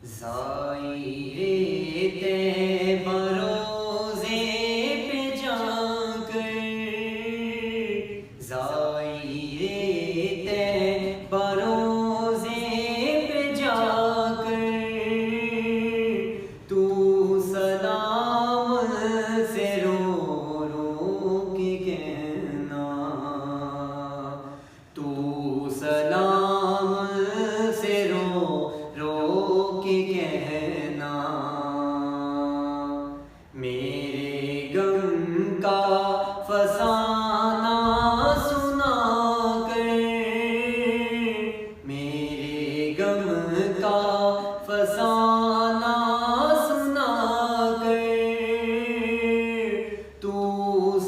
ज़ाहिरे ते बरोज़े पे जाकर, ज़ाहिरे ते बरोज़े पे जाकर, तू सलाम से रो रो के कहना, तू सलाम से रो रो के कहना, मेरे गम का फसाना सुना कर, मेरे गम का फसाना सुना कर, तू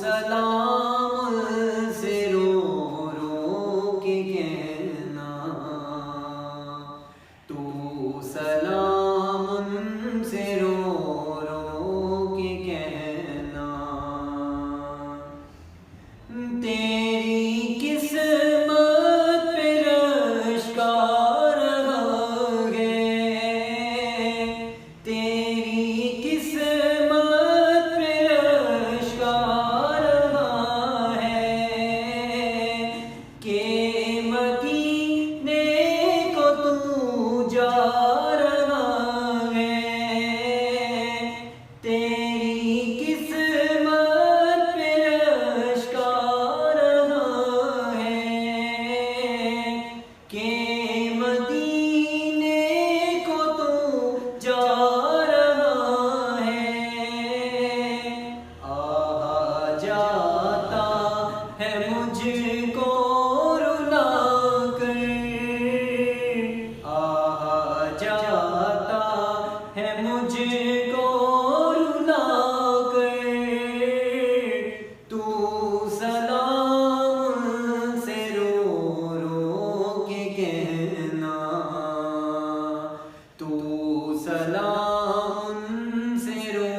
सलाम से रो रो के कहना, तू सलाम से रो रो के कहना। तेरी किस्मत पे रश का रहा है, तेरी किस्मत पे रश का रहा है, के मदीने को तू जा रहा है, तेरी किस्मत पे रश का रहा है, के मदीने को तू जा रहा है। आ जाता है मुझको रुला कर, आ जाता है मुझको रुला कर, तू सलाम से रो रो के कहना, तू सलाम से रो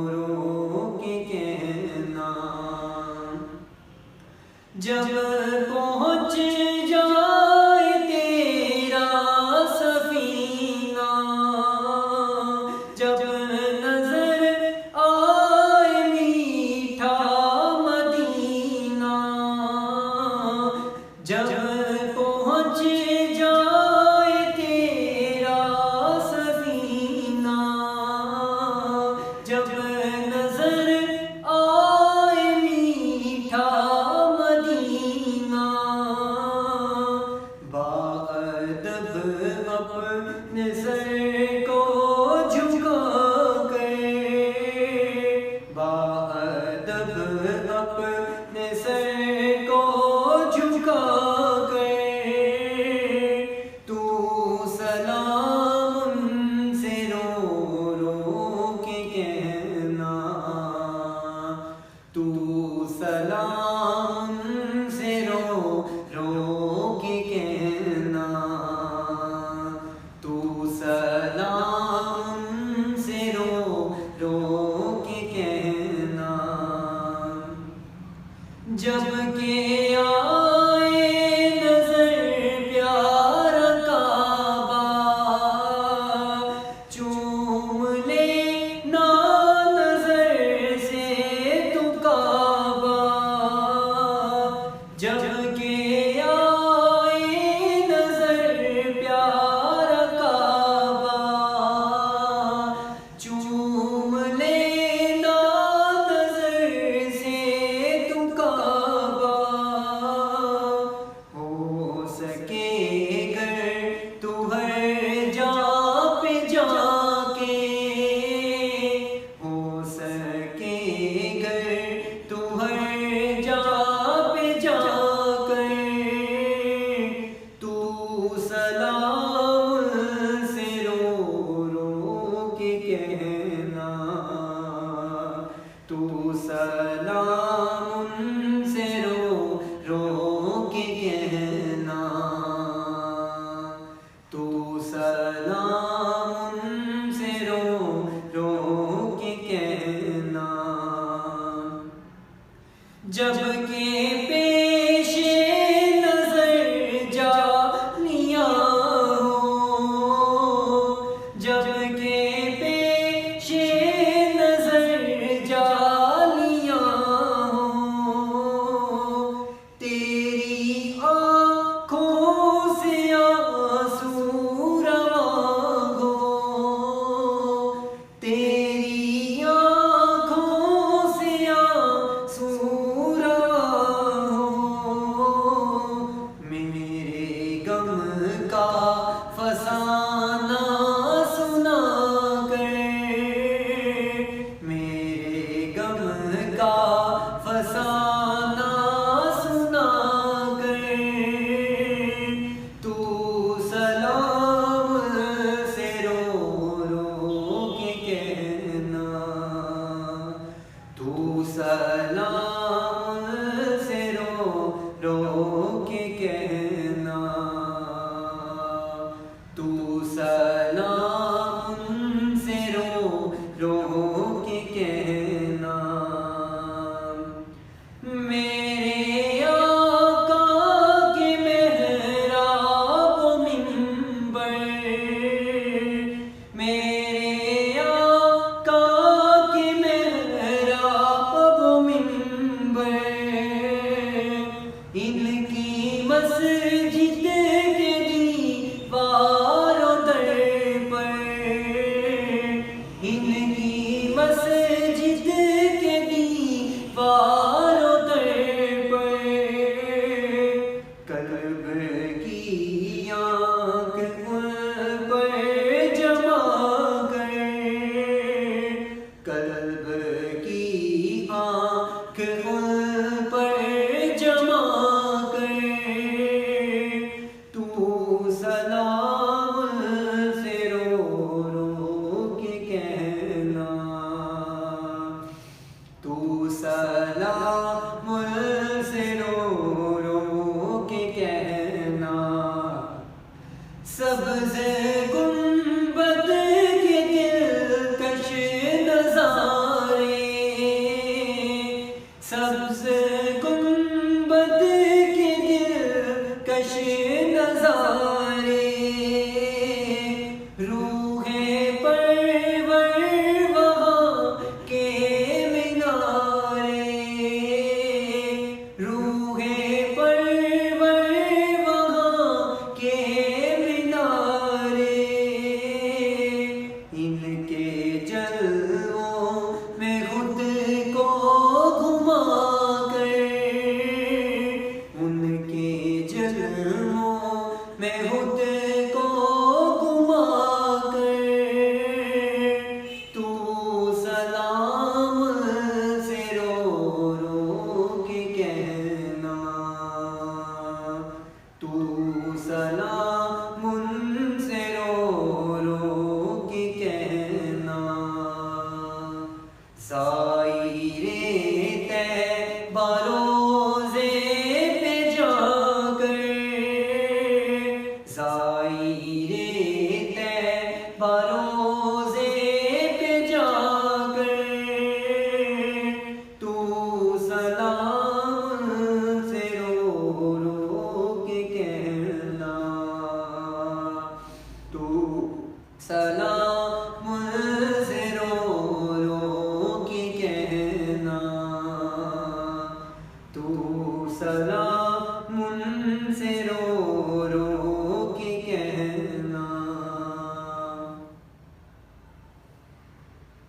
रो के कहना। जब पहुँच जाए तेरा सफीना, जब नजर आए मीठा मदीना, जब पहुँच जाए तेरा सफीना, जब नजर आए मीठा मदीना, बाअदब अपने सर को झुका कर, बाअदब अपने सर को झुका कर, तू सलाम से रो रो के कहना, तू सलाम से रो रो के कहना, तू सलाम फसाना सुना कर, मेरे गम का फसाना सुना कर, तू सलाम से रो रो के कहना, तू सलाम से रो रो के कहना, तू सलाम से रो रो के कहना। मेरे आका के मेहराब मिंबर, मेरे आका के मेहराब मिंबर, इनकी मस्जिद के दीवारों दर पर, इनकी मस्जिद के दीवारों दर पर, कल्ब की आँख उन पर जमा कर, कल्ब की आँख उन पर जमा कर, तू सलाम से रो रो के कहना, तू सलाम से रो रो के कहना। सब्ज़ गुंबद के दिलकश नज़ारे, सब्ज़ गुंबद के दिलकश नज़ारे, रूहे परवर वहाँ के मीनारे, रूहे परवर वहाँ के मीनारे, इनके जलवों में खुद को घुमा कर, उनके जलवों में खुद को घुमा कर, तू सलाम से रो रो के कहना, तू सलाम से रो रो के कहना। साइरे तैबा रोज़े पे जाकर, साइरे तैबा रोज़े पे जाकर, तू सलाम से रो रो के कहना, तू सलाम